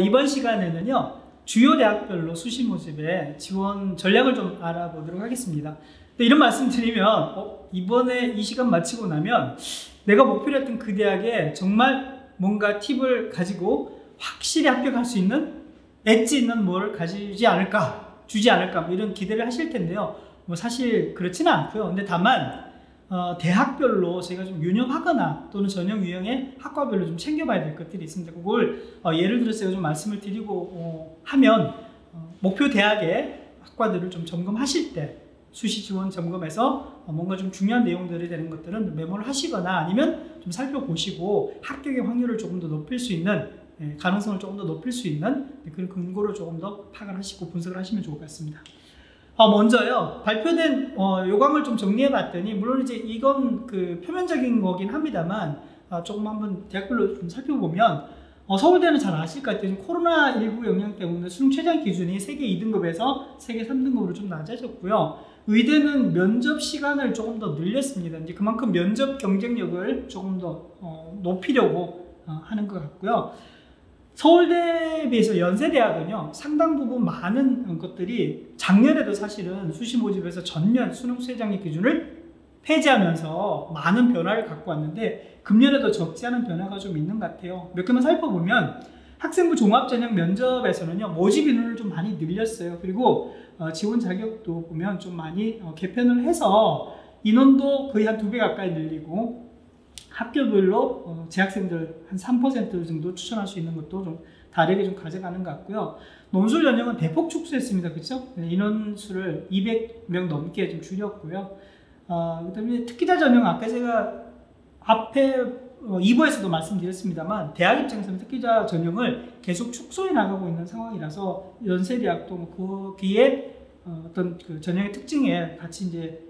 이번 시간에는요, 주요 대학별로 수시 모집의 지원 전략을 좀 알아보도록 하겠습니다. 근데 이런 말씀 드리면, 이번에 이 시간 마치고 나면 내가 목표로 했던 그 대학에 정말 뭔가 팁을 가지고 확실히 합격할 수 있는 엣지 있는 뭘 가지지 않을까, 주지 않을까, 뭐 이런 기대를 하실 텐데요. 뭐 사실 그렇지는 않고요. 근데 다만 대학별로 제가 좀 유념하거나 또는 전형 유형의 학과별로 좀 챙겨봐야 될 것들이 있습니다. 그걸 예를 들어서 제가 좀 말씀을 드리고 하면 목표 대학의 학과들을 좀 점검하실 때 수시 지원 점검에서 뭔가 좀 중요한 내용들이 되는 것들은 메모를 하시거나 아니면 좀 살펴보시고 합격의 확률을 조금 더 높일 수 있는, 가능성을 조금 더 높일 수 있는 그런 근거를 조금 더 파악을 하시고 분석을 하시면 좋을 것 같습니다. 먼저요, 발표된 요강을 좀 정리해 봤더니, 물론 이제 이건 그 표면적인 거긴 합니다만 조금 한번 대학별로 좀 살펴보면 서울대는 잘 아실 것 같아요. 코로나19 영향 때문에 수능 최저 기준이 세계 2등급에서 세계 3등급으로 좀 낮아졌고요. 의대는 면접 시간을 조금 더 늘렸습니다. 이제 그만큼 면접 경쟁력을 조금 더 높이려고 하는 것 같고요. 서울대에 비해서 연세대학은요, 상당 부분 많은 것들이 작년에도 사실은 수시 모집에서 전면 수능 최저학력 기준을 폐지하면서 많은 변화를 갖고 왔는데, 금년에도 적지 않은 변화가 좀 있는 것 같아요. 몇 개만 살펴보면 학생부 종합전형 면접에서는요, 모집 인원을 좀 많이 늘렸어요. 그리고 지원 자격도 보면 좀 많이 개편을 해서 인원도 거의 한 2배 가까이 늘리고, 학교별로 재학생들 한 3% 정도 추천할 수 있는 것도 좀 다르게 좀 가져가는 것 같고요. 논술 전형은 대폭 축소했습니다. 그렇죠? 인원수를 200명 넘게 좀 줄였고요. 그다음에 특기자 전형, 아까 제가 앞에 2부에서도 말씀드렸습니다만, 대학 입장에서는 특기자 전형을 계속 축소해 나가고 있는 상황이라서 연세대학도 거기에 어떤 그 전형의 특징에 같이 이제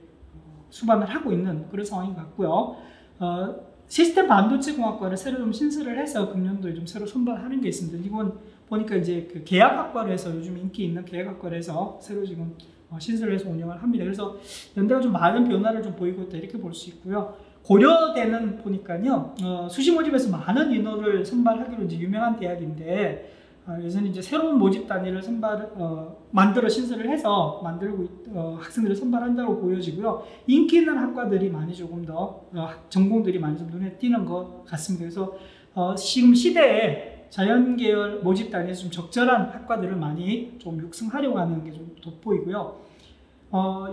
수반을 하고 있는 그런 상황인 것 같고요. 시스템 반도체 공학과를 새로 좀 신설을 해서 금년도에 좀 새로 선발하는 게 있습니다. 이건 보니까 이제 그 계약학과로 해서, 요즘 인기 있는 계약학과로 해서 새로 지금 신설을 해서 운영을 합니다. 그래서 연대가 좀 많은 변화를 좀 보이고 있다, 이렇게 볼 수 있고요. 고려대는 보니까요, 수시 모집에서 많은 인원을 선발하기로 이제 유명한 대학인데, 예전에 이제 새로운 모집 단위를 만들어 신설을 해서 학생들을 선발한다고 보여지고요. 인기 있는 학과들이 많이 조금 더 전공들이 많이 좀 눈에 띄는 것 같습니다. 그래서 지금 시대에 자연계열 모집 단위에서 좀 적절한 학과들을 많이 좀 육성하려고 하는 게 좀 돋보이고요.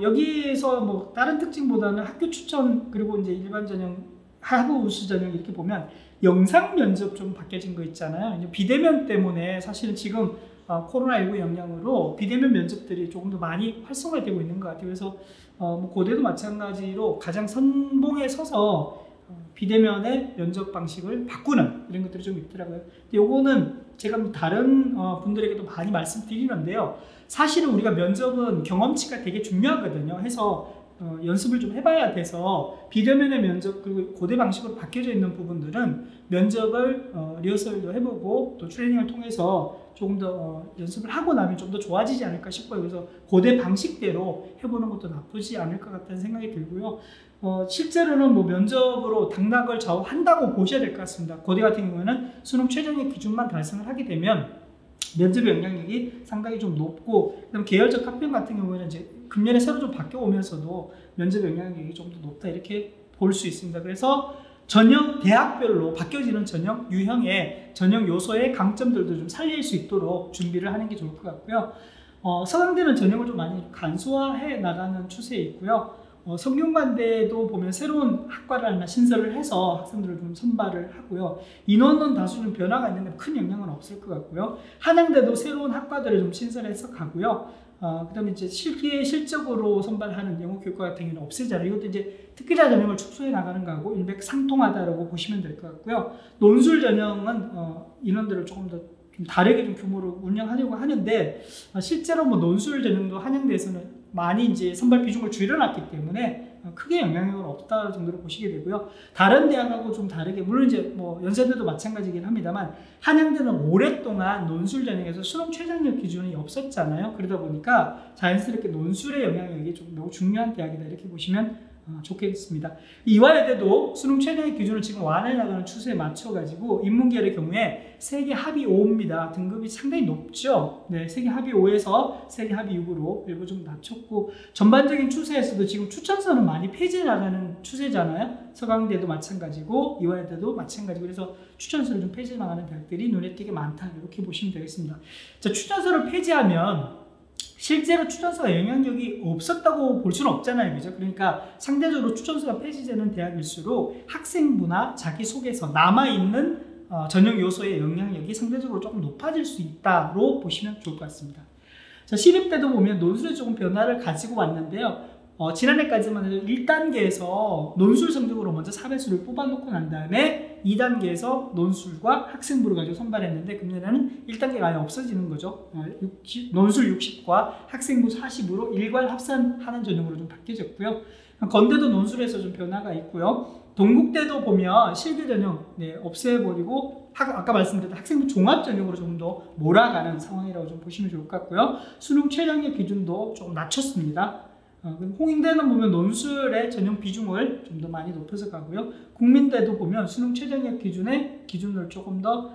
여기서 뭐 다른 특징보다는 학교 추천, 그리고 이제 일반 전형, 하부 우수 전형 이렇게 보면 영상 면접 좀 바뀌어진 거 있잖아요. 이제 비대면 때문에 사실은 지금 코로나19 영향으로 비대면 면접들이 조금 더 많이 활성화되고 있는 것 같아요. 그래서 뭐 고대도 마찬가지로 가장 선봉에 서서 비대면의 면접 방식을 바꾸는 이런 것들이 좀 있더라고요. 근데 요거는 제가 뭐 다른 분들에게도 많이 말씀드리는데요. 사실은 우리가 면접은 경험치가 되게 중요하거든요. 해서 연습을 좀 해봐야 돼서, 비대면의 면접 그리고 고대 방식으로 바뀌어져 있는 부분들은 면접을 리허설도 해보고 또 트레이닝을 통해서 조금 더 연습을 하고 나면 좀 더 좋아지지 않을까 싶어요. 그래서 고대 방식대로 해보는 것도 나쁘지 않을 것 같다는 생각이 들고요. 실제로는 뭐 면접으로 당락을 좌우한다고 보셔야 될 것 같습니다. 고대 같은 경우에는 수능 최저학력 기준만 달성을 하게 되면 면접의 영향력이 상당히 좀 높고, 그다음 계열적 합격 같은 경우에는 이제 금년에 새로 좀 바뀌어 오면서도 면접의 영향력이 좀 더 높다, 이렇게 볼 수 있습니다. 그래서 전형 대학별로 바뀌어지는 전형 유형의 전형 요소의 강점들도 좀 살릴 수 있도록 준비를 하는 게 좋을 것 같고요. 서강대는 전형을 좀 많이 간소화해 나가는 추세에 있고요. 성균관대도 보면 새로운 학과를 하나 신설을 해서 학생들을 좀 선발을 하고요. 인원은 다소 좀 변화가 있는데 큰 영향은 없을 것 같고요. 한양대도 새로운 학과들을 좀 신설해서 가고요. 그 다음에 이제 실적으로 선발하는 영어교육과 같은 경우는 없애잖아요. 이것도 이제 특기자 전형을 축소해 나가는 거하고 일맥상통하다라고 보시면 될 것 같고요. 논술 전형은 인원들을 조금 더 좀 다르게 좀 규모로 운영하려고 하는데, 실제로 뭐 논술 전형도 한양대에서는 많이 이제 선발 비중을 줄여놨기 때문에 크게 영향력은 없다 정도로 보시게 되고요. 다른 대학하고 좀 다르게, 물론 이제 뭐 연세대도 마찬가지긴 합니다만, 한양대는 오랫동안 논술 전형에서 수능 최저학력 기준이 없었잖아요. 그러다 보니까 자연스럽게 논술의 영향력이 좀 매우 중요한 대학이다, 이렇게 보시면 좋겠습니다. 이화여대도 수능 최저의 기준을 지금 완화해 나가는 추세에 맞춰가지고 인문계열의 경우에 세계 합의 5입니다. 등급이 상당히 높죠. 네, 세계 합의 5에서 세계 합의 6으로 일부 좀 낮췄고, 전반적인 추세에서도 지금 추천서는 많이 폐지해 나가는 추세잖아요. 서강대도 마찬가지고 이화여대도 마찬가지고, 그래서 추천서를 좀 폐지해 나가는 대학들이 눈에 띄게 많다, 이렇게 보시면 되겠습니다. 자, 추천서를 폐지하면 실제로 추천서가 영향력이 없었다고 볼 수는 없잖아요, 그죠? 그러니까 상대적으로 추천서가 폐지되는 대학일수록 학생부나 자기소개서, 남아있는 전형 요소의 영향력이 상대적으로 조금 높아질 수 있다로 보시면 좋을 것 같습니다. 자, 시립 때도 보면 논술에 조금 변화를 가지고 왔는데요. 지난해까지만 해도 1단계에서 논술 성적으로 먼저 사배수를 뽑아놓고 난 다음에 2단계에서 논술과 학생부를 가지고 선발했는데, 금년에는 1단계가 아예 없어지는 거죠. 논술 60과 학생부 40으로 일괄 합산하는 전형으로 좀 바뀌어졌고요. 건대도 논술에서 좀 변화가 있고요. 동국대도 보면 실기 전형 없애버리고 아까 말씀드렸던 학생부 종합 전형으로 좀 더 몰아가는 상황이라고 좀 보시면 좋을 것 같고요. 수능 최저학력 기준도 조금 낮췄습니다. 홍익대는 보면 논술의 전형 비중을 좀 더 많이 높여서 가고요. 국민대도 보면 수능 최저학력 기준을 조금 더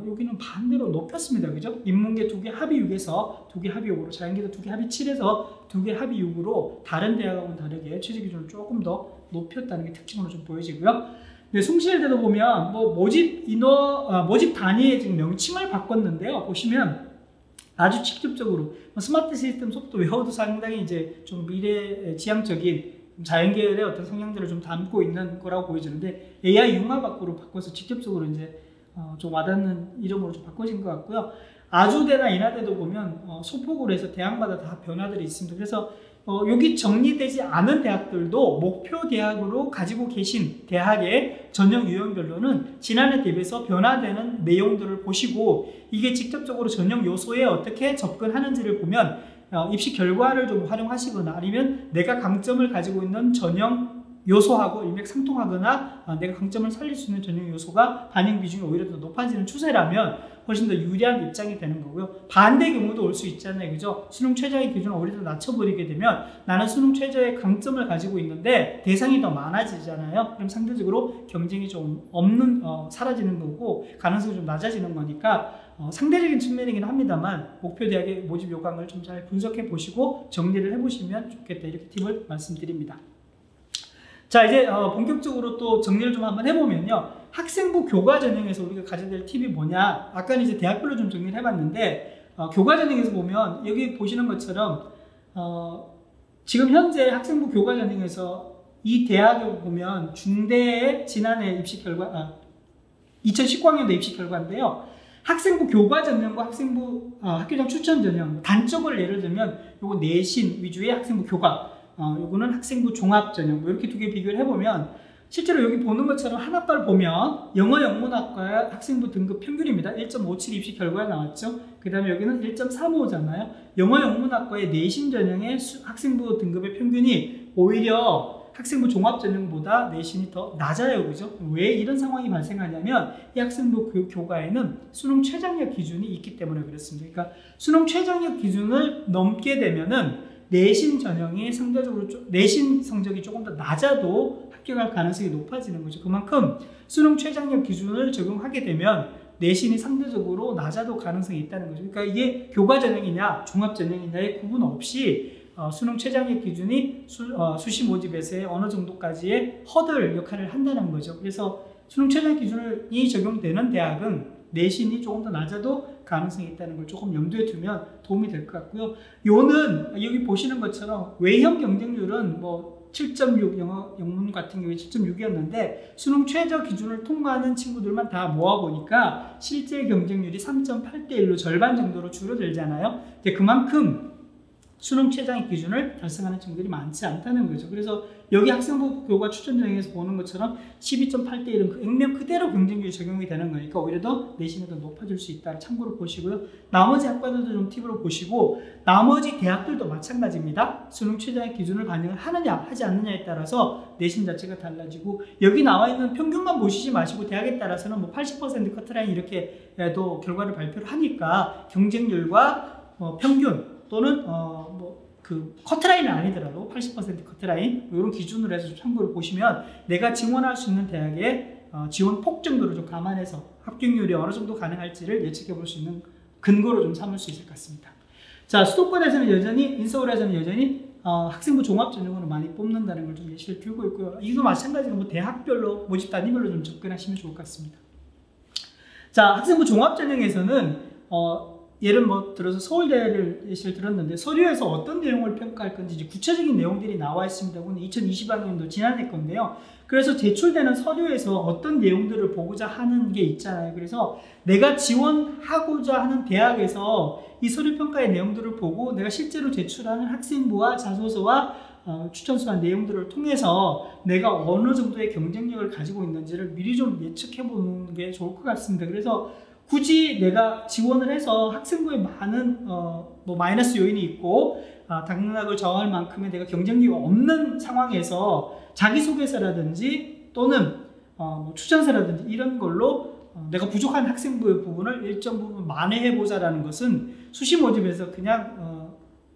여기는 반대로 높였습니다. 그죠? 인문계 2개 합의 6에서 2개 합의 5으로, 자연계도 2개 합의 7에서 2개 합의 6으로 다른 대학하고는 다르게 최저 기준을 조금 더 높였다는 게 특징으로 좀 보여지고요. 네, 숭실대도 보면 모집 단위의 지금 명칭을 바꿨는데요. 보시면 아주 직접적으로 스마트 시스템 소프트웨어도 상당히 이제 좀 미래지향적인 자연계열의 어떤 성향들을 좀 담고 있는 거라고 보여지는데, AI 융합학부로 바꿔서 직접적으로 이제 좀 와닿는 이름으로 좀 바꿔진 것 같고요. 아주대나 인하대도 보면 소폭으로 해서 대학마다 다 변화들이 있습니다. 그래서 여기 정리되지 않은 대학들도 목표 대학으로 가지고 계신 대학의 전형 유형별로는 지난해 대비해서 변화되는 내용들을 보시고, 이게 직접적으로 전형 요소에 어떻게 접근하는지를 보면 입시 결과를 좀 활용하시거나, 아니면 내가 강점을 가지고 있는 전형 요소하고 일맥상통하거나 내가 강점을 살릴 수 있는 전형 요소가 반영 비중이 오히려 더 높아지는 추세라면 훨씬 더 유리한 입장이 되는 거고요. 반대 경우도 올 수 있잖아요, 그죠? 수능 최저의 기준을 오히려 더 낮춰버리게 되면 나는 수능 최저의 강점을 가지고 있는데 대상이 더 많아지잖아요. 그럼 상대적으로 경쟁이 좀 사라지는 거고 가능성이 좀 낮아지는 거니까 상대적인 측면이긴 합니다만 목표 대학의 모집 요강을 좀 잘 분석해 보시고 정리를 해보시면 좋겠다, 이렇게 팁을 말씀드립니다. 자, 이제 본격적으로 또 정리를 좀 한번 해보면요. 학생부 교과 전형에서 우리가 가져야 될 팁이 뭐냐. 아까는 이제 대학별로 좀 정리를 해봤는데, 교과 전형에서 보면 여기 보시는 것처럼 지금 현재 학생부 교과 전형에서 이 대학을 보면 중대의 지난해 입시 결과, 2019학년도 입시 결과인데요. 학생부 교과 전형과 학생부 학교장 추천 전형, 단적을 예를 들면 요거 내신 위주의 학생부 교과, 요거는 학생부 종합 전형, 이렇게 두 개 비교를 해보면 실제로 여기 보는 것처럼 하나빨 보면 영어 영문학과의 학생부 등급 평균입니다. 1.57 입시 결과가 나왔죠. 그 다음에 여기는 1.35잖아요. 영어 영문학과의 내신 전형의 학생부 등급의 평균이 오히려 학생부 종합 전형보다 내신이 더 낮아요, 그죠? 왜 이런 상황이 발생하냐면 이 학생부 교과에는 수능 최저학력 기준이 있기 때문에 그렇습니다. 그러니까 수능 최저학력 기준을 넘게 되면은 내신 전형이 상대적으로 내신 성적이 조금 더 낮아도 합격할 가능성이 높아지는 거죠. 그만큼 수능 최저학력 기준을 적용하게 되면 내신이 상대적으로 낮아도 가능성이 있다는 거죠. 그러니까 이게 교과 전형이냐 종합 전형이냐의 구분 없이 수능 최저학력 기준이 수시 모집에서의 어느 정도까지의 허들 역할을 한다는 거죠. 그래서 수능 최저학력 기준이 적용되는 대학은 내신이 조금 더 낮아도 가능성이 있다는 걸 조금 염두에 두면 도움이 될 것 같고요. 요는 여기 보시는 것처럼 외형 경쟁률은 뭐 7.6, 영어 영문 같은 경우에 7.6이었는데 수능 최저 기준을 통과하는 친구들만 다 모아보니까 실제 경쟁률이 3.8대 1로 절반 정도로 줄어들잖아요. 근데 그만큼 수능 최저학력 기준을 달성하는 친구들이 많지 않다는 거죠. 그래서 여기 학생부 교과 추천 전형에서 보는 것처럼 12.8대 1은 그 액면 그대로 경쟁률이 적용이 되는 거니까 오히려 더 내신이 더 높아질 수 있다. 참고로 보시고요. 나머지 학과들도 좀 팁으로 보시고 나머지 대학들도 마찬가지입니다. 수능 최저학력 기준을 반영을 하느냐 하지 않느냐에 따라서 내신 자체가 달라지고 여기 나와 있는 평균만 보시지 마시고 대학에 따라서는 뭐 80% 커트라인 이렇게도 결과를 발표를 하니까 경쟁률과 평균 또는 그 커트라인은 아니더라도 80% 커트라인 이런 기준으로 해서 참고로 보시면 내가 지원할 수 있는 대학의 지원 폭 정도를 좀 감안해서 합격률이 어느 정도 가능할지를 예측해 볼 수 있는 근거로 좀 삼을 수 있을 것 같습니다. 자, 수도권에서는 여전히, 인서울에서는 여전히 학생부 종합전형으로 많이 뽑는다는 걸 좀 예시를 들고 있고요. 이도 마찬가지로 뭐 대학별로, 모집 단위별로 좀 접근하시면 좋을 것 같습니다. 자, 학생부 종합전형에서는 예를 들어서 서울대를 예시를 들었는데 서류에서 어떤 내용을 평가할 건지 이제 구체적인 내용들이 나와 있습니다. 오늘 2020학년도 지난해 건데요. 그래서 제출되는 서류에서 어떤 내용들을 보고자 하는 게 있잖아요. 그래서 내가 지원하고자 하는 대학에서 이 서류 평가의 내용들을 보고 내가 실제로 제출하는 학생부와 자소서와 추천서한 내용들을 통해서 내가 어느 정도의 경쟁력을 가지고 있는지를 미리 좀 예측해 보는 게 좋을 것 같습니다. 그래서 굳이 내가 지원을 해서 학생부에 많은 뭐 마이너스 요인이 있고 당락을 저할 만큼의 내가 경쟁력이 없는 상황에서 자기소개서라든지 또는 뭐 추천서라든지 이런 걸로 내가 부족한 학생부의 부분을 일정 부분 만회해보자라는 것은 수시 모집에서 그냥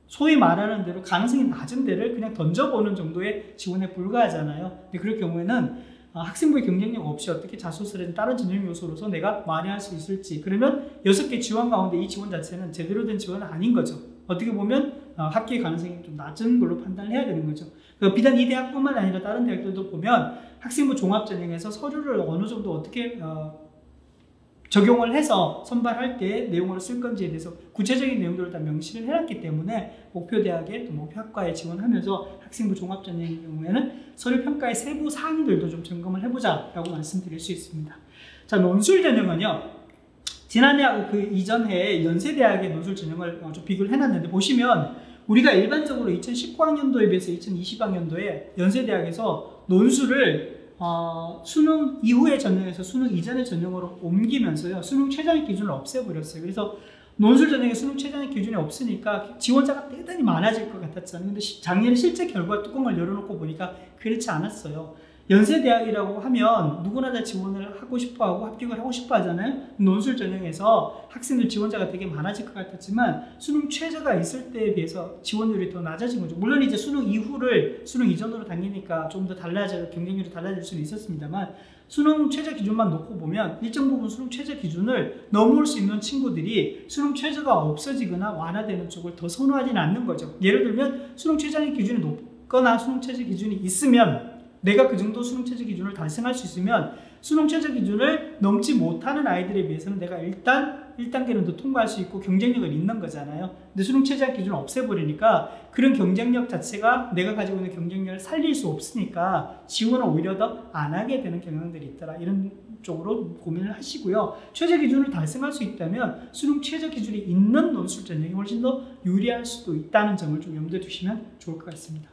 소위 말하는 대로 가능성이 낮은 데를 그냥 던져보는 정도의 지원에 불과하잖아요. 근데 그럴 경우에는 학생부의 경쟁력 없이 어떻게 자소서라든 다른 전형 요소로서 내가 만회할 수 있을지, 그러면 6개 지원 가운데 이 지원 자체는 제대로 된 지원은 아닌 거죠. 어떻게 보면 합격 가능성이 좀 낮은 걸로 판단을 해야 되는 거죠. 비단 이 대학뿐만 아니라 다른 대학들도 보면 학생부 종합전형에서 서류를 어느 정도 어떻게 적용을 해서 선발할 때 내용으로 쓸 건지에 대해서 구체적인 내용들을 다 명시를 해놨기 때문에 목표 대학에 또 목표 학과에 지원하면서 학생부 종합전형의 경우에는 서류 평가의 세부 사항들도 좀 점검을 해보자 라고 말씀드릴 수 있습니다. 자, 논술 전형은요, 지난해하고 그 이전해 연세대학의 논술 전형을 좀 비교를 해놨는데 보시면 우리가 일반적으로 2019학년도에 비해서 2020학년도에 연세대학에서 논술을 수능 이후의 전형에서 수능 이전의 전형으로 옮기면서요, 수능 최저학력 기준을 없애버렸어요. 그래서 논술 전형에 수능 최저학력 기준이 없으니까 지원자가 대단히 많아질 것 같았잖아요. 근데 작년에 실제 결과 뚜껑을 열어놓고 보니까 그렇지 않았어요. 연세대학이라고 하면 누구나 다 지원을 하고 싶어하고 합격을 하고 싶어 하잖아요. 논술 전형에서 학생들 지원자가 되게 많아질 것 같았지만 수능 최저가 있을 때에 비해서 지원율이 더 낮아진 거죠. 물론 이제 수능 이후를 수능 이전으로 당기니까 좀 더 경쟁률이 달라질 수는 있었습니다만 수능 최저 기준만 놓고 보면 일정 부분 수능 최저 기준을 넘을 수 있는 친구들이 수능 최저가 없어지거나 완화되는 쪽을 더 선호하지는 않는 거죠. 예를 들면 수능 최저의 기준이 높거나 수능 최저 기준이 있으면 내가 그 정도 수능 최저 기준을 달성할 수 있으면 수능 최저 기준을 넘지 못하는 아이들에 비해서는 내가 일단 1단계는 더 통과할 수 있고 경쟁력을 잃는 거잖아요. 근데 수능 최저 기준을 없애버리니까 그런 경쟁력 자체가 내가 가지고 있는 경쟁력을 살릴 수 없으니까 지원을 오히려 더 안 하게 되는 경향들이 있더라. 이런 쪽으로 고민을 하시고요. 최저 기준을 달성할 수 있다면 수능 최저 기준이 있는 논술 전형이 훨씬 더 유리할 수도 있다는 점을 좀 염두에 두시면 좋을 것 같습니다.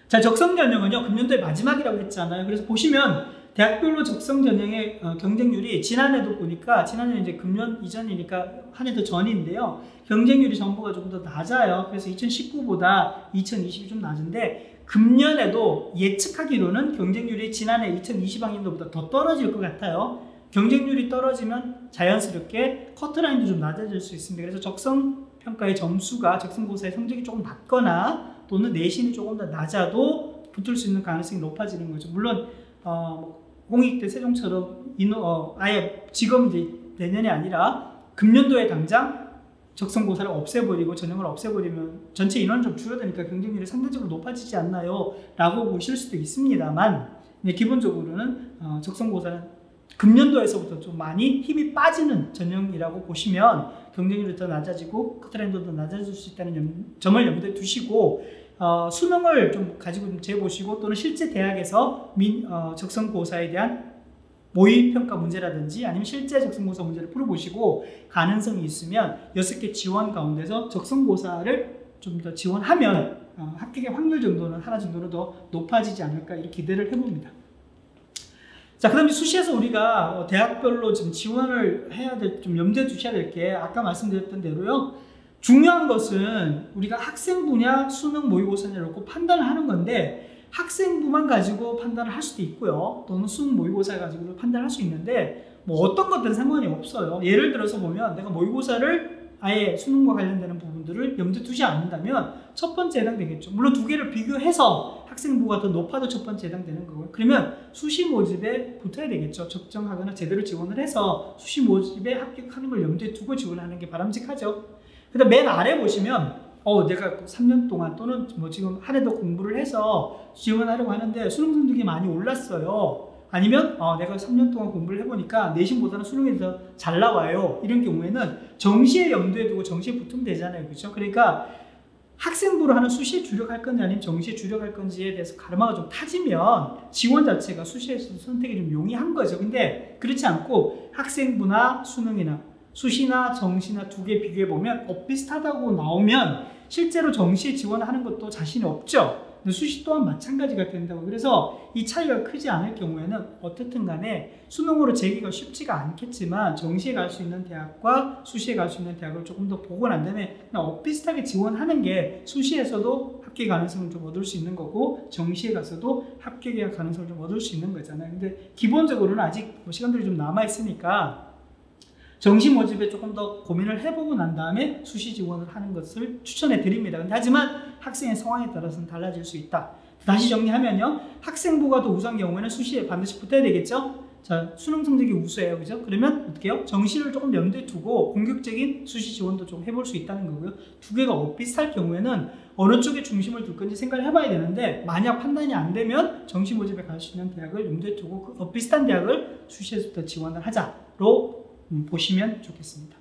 자, 적성 전형은요, 금년도의 마지막이라고 했잖아요. 그래서 보시면 대학별로 적성 전형의 경쟁률이 지난해도 보니까, 지난해는 이제 금년 이전이니까 한 해 더 전인데요, 경쟁률이 전부가 좀 더 낮아요. 그래서 2019보다 2020이 좀 낮은데 금년에도 예측하기로는 경쟁률이 지난해 2020학년도보다 더 떨어질 것 같아요. 경쟁률이 떨어지면 자연스럽게 커트라인도 좀 낮아질 수 있습니다. 그래서 적성평가의 점수가 적성고사의 성적이 조금 낮거나 또는 내신이 조금 더 낮아도 붙을 수 있는 가능성이 높아지는 거죠. 물론 홍익대 세종처럼 아예 지금 이제 내년이 아니라 금년도에 당장 적성고사를 없애버리고 전형을 없애버리면 전체 인원을 좀 줄어드니까 경쟁률이 상대적으로 높아지지 않나요? 라고 보실 수도 있습니다만 기본적으로는 적성고사는 금년도에서부터 좀 많이 힘이 빠지는 전형이라고 보시면 경쟁률이 더 낮아지고 커트라인도 더 낮아질 수 있다는 점을 염두에 두시고 수능을 좀 가지고 좀 재보시고 또는 실제 대학에서 적성고사에 대한 모의평가 문제라든지 아니면 실제 적성고사 문제를 풀어보시고 가능성이 있으면 6개 지원 가운데서 적성고사를 좀 더 지원하면 합격의 확률 정도는 하나 정도는 더 높아지지 않을까 이렇게 기대를 해봅니다. 자, 그 다음에 수시에서 우리가 대학별로 좀 지원을 해야 될, 좀 염두에 두셔야 될 게 아까 말씀드렸던 대로요, 중요한 것은 우리가 학생부냐 수능 모의고사냐를 놓고 판단을 하는 건데 학생부만 가지고 판단을 할 수도 있고요, 또는 수능 모의고사 가지고 판단을 할 수 있는데 뭐 어떤 것들은 상관이 없어요. 예를 들어서 보면 내가 모의고사를 아예 수능과 관련되는 부분들을 염두에 두지 않는다면 첫 번째 해당되겠죠. 물론 두 개를 비교해서 학생부가 더 높아도 첫 번째 해당되는 거고요. 그러면 수시 모집에 붙어야 되겠죠. 적정하거나 제대로 지원을 해서 수시 모집에 합격하는 걸 염두에 두고 지원하는 게 바람직하죠. 그다음 맨 아래 보시면 내가 3년 동안 또는 뭐 지금 한 해도 공부를 해서 지원하려고 하는데 수능 성적이 많이 올랐어요. 아니면 내가 3년 동안 공부를 해보니까 내신보다는 수능이 더 잘 나와요. 이런 경우에는 정시에 염두에 두고 정시에 붙으면 되잖아요. 그렇죠? 그러니까 학생부로 하는 수시에 주력할 건지 아니면 정시에 주력할 건지에 대해서 가르마가 좀 타지면 지원 자체가 수시에서 선택이 좀 용이한 거죠. 근데 그렇지 않고 학생부나 수능이나 수시나 정시나 두 개 비교해보면 비슷하다고 나오면 실제로 정시에 지원하는 것도 자신이 없죠. 근데 수시 또한 마찬가지가 된다고. 그래서 이 차이가 크지 않을 경우에는 어떻든 간에 수능으로 재기가 쉽지가 않겠지만 정시에 갈 수 있는 대학과 수시에 갈 수 있는 대학을 조금 더 보고 난 다음에 그냥 비슷하게 지원하는 게 수시에서도 합격 가능성을 좀 얻을 수 있는 거고 정시에 가서도 합격의 가능성을 좀 얻을 수 있는 거잖아요. 근데 기본적으로는 아직 시간들이 좀 남아있으니까 정시 모집에 조금 더 고민을 해보고 난 다음에 수시 지원을 하는 것을 추천해 드립니다. 하지만 학생의 상황에 따라서는 달라질 수 있다. 다시 정리하면요. 학생부가 더 우수한 경우에는 수시에 반드시 붙어야 되겠죠. 자, 수능 성적이 우수해요. 그죠? 그러면 어떻게 해요? 정시를 조금 염두에 두고 공격적인 수시 지원도 좀 해볼 수 있다는 거고요. 두 개가 비슷할 경우에는 어느 쪽에 중심을 둘 건지 생각을 해봐야 되는데 만약 판단이 안 되면 정시 모집에 갈 수 있는 대학을 염두에 두고 그 비슷한 대학을 수시에서부터 지원을 하자로 보시면 좋겠습니다.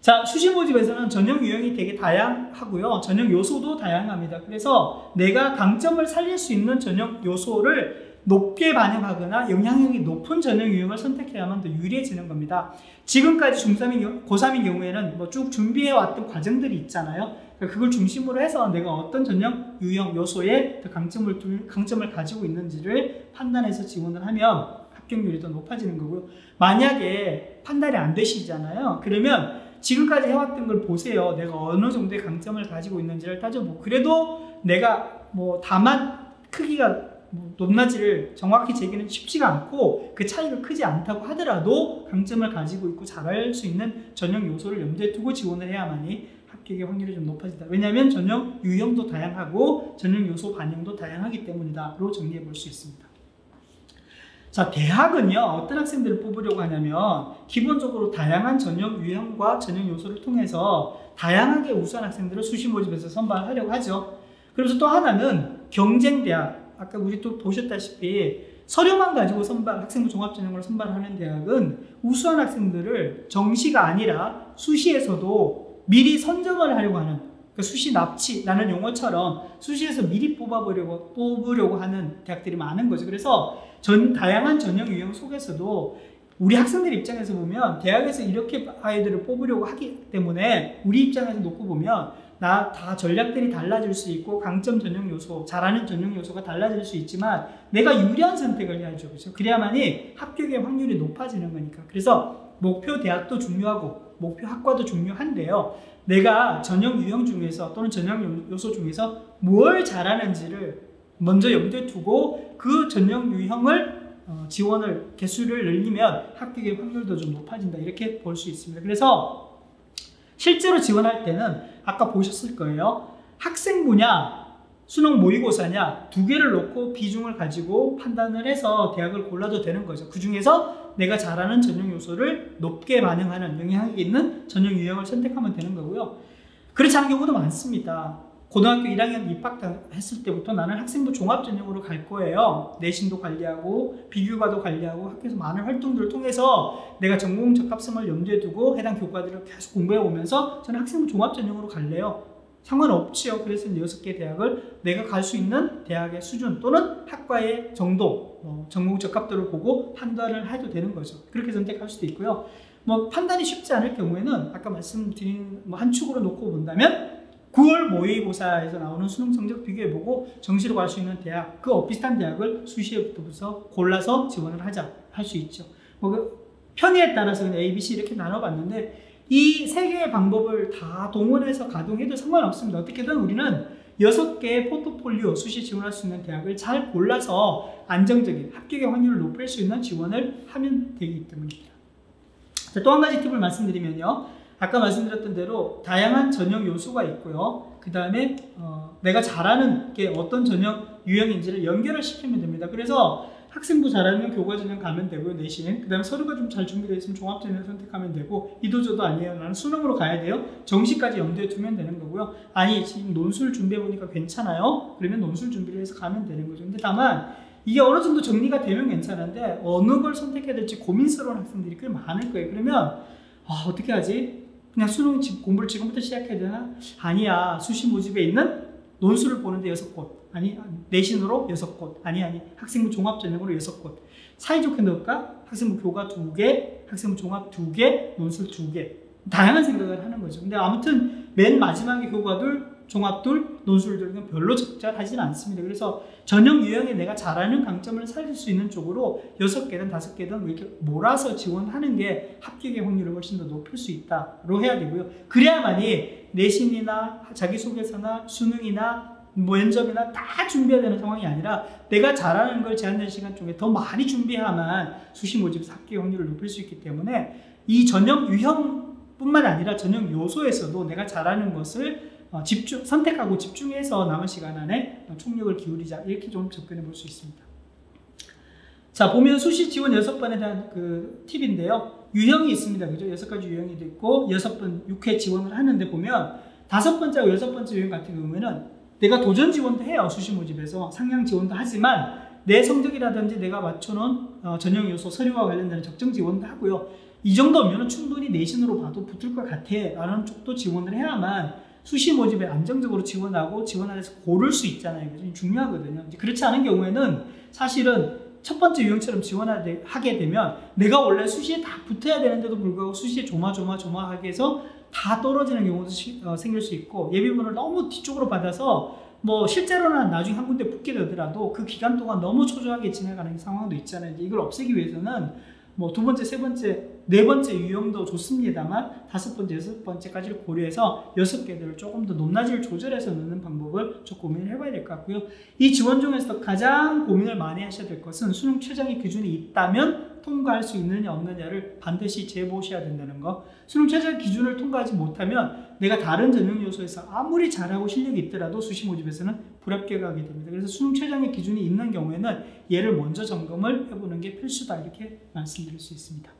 자, 수시 모집에서는 전형 유형이 되게 다양하고요. 전형 요소도 다양합니다. 그래서 내가 강점을 살릴 수 있는 전형 요소를 높게 반영하거나 영향력이 높은 전형 유형을 선택해야만 더 유리해지는 겁니다. 지금까지 중3인, 고3인 경우에는 뭐 쭉 준비해왔던 과정들이 있잖아요. 그걸 중심으로 해서 내가 어떤 전형 유형 요소에 더 강점을 가지고 있는지를 판단해서 지원을 하면 합격률이 더 높아지는 거고요. 만약에 판단이 안 되시잖아요. 그러면 지금까지 해왔던 걸 보세요. 내가 어느 정도의 강점을 가지고 있는지를 따져보고 그래도 내가 뭐 다만 크기가 높낮이를 정확히 재기는 쉽지가 않고 그 차이가 크지 않다고 하더라도 강점을 가지고 있고 잘할 수 있는 전형 요소를 염두에 두고 지원을 해야만이 합격의 확률이 좀 높아진다. 왜냐하면 전형 유형도 다양하고 전형 요소 반영도 다양하기 때문이다 로 정리해 볼 수 있습니다. 자, 대학은요, 어떤 학생들을 뽑으려고 하냐면 기본적으로 다양한 전형 유형과 전형 요소를 통해서 다양하게 우수한 학생들을 수시 모집에서 선발하려고 하죠. 그래서 또 하나는 경쟁대학, 아까 우리 또 보셨다시피 서류만 가지고 학생부 종합전형으로 선발하는 대학은 우수한 학생들을 정시가 아니라 수시에서도 미리 선정을 하려고 하는, 그러니까 수시 납치라는 용어처럼 수시에서 미리 뽑으려고 하는 대학들이 많은 거죠. 그래서 다양한 전형 유형 속에서도 우리 학생들 입장에서 보면 대학에서 이렇게 아이들을 뽑으려고 하기 때문에 우리 입장에서 놓고 보면 다 전략들이 달라질 수 있고 강점 전형 요소, 잘하는 전형 요소가 달라질 수 있지만 내가 유리한 선택을 해야죠. 그렇죠? 그래야만이 합격의 확률이 높아지는 거니까. 그래서 목표 대학도 중요하고 목표 학과도 중요한데요. 내가 전형 유형 중에서 또는 전형 요소 중에서 뭘 잘하는지를 먼저 염두에 두고 그 전형 유형을 지원을 개수를 늘리면 합격의 확률도 좀 높아진다 이렇게 볼 수 있습니다. 그래서 실제로 지원할 때는 아까 보셨을 거예요. 학생부냐 수능 모의고사냐 두 개를 놓고 비중을 가지고 판단을 해서 대학을 골라도 되는 거죠. 그 중에서 내가 잘하는 전형 요소를 높게 반영하는 영향력이 있는 전형 유형을 선택하면 되는 거고요. 그렇지 않은 경우도 많습니다. 고등학교 1학년 입학했을 때부터 나는 학생부 종합전형으로 갈 거예요. 내신도 관리하고 비교과도 관리하고 학교에서 많은 활동들을 통해서 내가 전공 적합성을 염두에 두고 해당 교과들을 계속 공부해 오면서 저는 학생부 종합전형으로 갈래요. 상관없지요. 그래서 6개 대학을 내가 갈 수 있는 대학의 수준 또는 학과의 정도, 전공 적합도를 보고 판단을 해도 되는 거죠. 그렇게 선택할 수도 있고요. 판단이 쉽지 않을 경우에는 아까 말씀드린 한 축으로 놓고 본다면 9월 모의고사에서 나오는 수능 성적 비교해보고 정시로 갈 수 있는 대학, 그 비슷한 대학을 수시부터 골라서 지원을 할 수 있죠. 편의에 따라서 그냥 A, B, C 이렇게 나눠봤는데 이 세 개의 방법을 다 동원해서 가동해도 상관없습니다. 어떻게든 우리는 6개의 포트폴리오 수시 지원할 수 있는 대학을 잘 골라서 안정적인 합격의 확률을 높일 수 있는 지원을 하면 되기 때문입니다. 또 한 가지 팁을 말씀드리면요. 아까 말씀드렸던 대로 다양한 전형 요소가 있고요. 그 다음에 내가 잘하는 게 어떤 전형 유형인지를 연결을 시키면 됩니다. 그래서 학생부 잘하면 교과 전형 가면 되고요. 내신. 그 다음에 서류가 좀 잘 준비되어 있으면 종합 전형을 선택하면 되고, 이도저도 아니에요. 나는 수능으로 가야 돼요. 정시까지 염두에 두면 되는 거고요. 아니 지금 논술 준비해보니까 괜찮아요. 그러면 논술 준비를 해서 가면 되는 거죠. 근데 다만 이게 어느 정도 정리가 되면 괜찮은데 어느 걸 선택해야 될지 고민스러운 학생들이 꽤 많을 거예요. 그러면 어떻게 하지? 그냥 수능 공부를 지금부터 시작해야 되나? 아니야. 수시 모집에 있는 논술을 보는데 6곳, 아니 내신으로 6곳, 아니 학생부 종합전형으로 6곳 사이좋게 넣을까? 학생부 교과 2개, 학생부 종합 2개, 논술 2개, 다양한 생각을 하는 거죠. 근데 아무튼 맨 마지막에 교과들, 종합들, 논술들은 별로 적절하지는 않습니다. 그래서 전형 유형에 내가 잘하는 강점을 살릴 수 있는 쪽으로 6개든 5개든 이렇게 몰아서 지원하는 게 합격의 확률을 훨씬 더 높일 수 있다로 해야 되고요. 그래야만이 내신이나 자기소개서나 수능이나 면접이나 다 준비해야 되는 상황이 아니라 내가 잘하는 걸 제한된 시간 중에 더 많이 준비해야만 수시 모집에서 합격 확률을 높일 수 있기 때문에 이 전형 유형뿐만 아니라 전형 요소에서도 내가 잘하는 것을 선택하고 집중해서 남은 시간 안에 총력을 기울이자, 이렇게 좀 접근해 볼 수 있습니다. 자, 보면 수시 지원 6번에 대한 그 팁인데요. 유형이 있습니다. 그죠? 6가지 유형이 있고 6번 6회 지원을 하는데 보면 5번째하고 6번째 유형 같은 경우에는 내가 도전 지원도 해요. 수시 모집에서 상향 지원도 하지만 내 성적이라든지 내가 맞춰놓은 전형 요소 서류와 관련된 적정 지원도 하고요. 이 정도면 충분히 내신으로 봐도 붙을 것 같아 라는 쪽도 지원을 해야만 수시 모집에 안정적으로 지원하고 지원안에서 고를 수 있잖아요. 그게 중요하거든요. 이제 그렇지 않은 경우에는 사실은 첫 번째 유형처럼 지원하게 되면 내가 원래 수시에 다 붙어야 되는데도 불구하고 수시에 조마조마하게 해서 다 떨어지는 경우도 생길 수 있고, 예비분을 너무 뒤쪽으로 받아서 뭐 실제로는 나중에 한 군데 붙게 되더라도 그 기간 동안 너무 초조하게 지나가는 상황도 있잖아요. 이걸 없애기 위해서는 뭐 2번째, 3번째, 4번째 유형도 좋습니다만 5번째, 6번째까지를 고려해서 6개들을 조금 더 높낮이를 조절해서 넣는 방법을 좀 고민을 해봐야 될 것 같고요. 이 지원 중에서 가장 고민을 많이 하셔야 될 것은 수능 최저의 기준이 있다면 통과할 수 있느냐 없느냐를 반드시 재보셔야 된다는 거. 수능 최저 기준을 통과하지 못하면 내가 다른 전형 요소에서 아무리 잘하고 실력이 있더라도 수시 모집에서는 불합격하게 됩니다. 그래서 수능 최저의 기준이 있는 경우에는 얘를 먼저 점검을 해보는 게 필수다, 이렇게 말씀드릴 수 있습니다.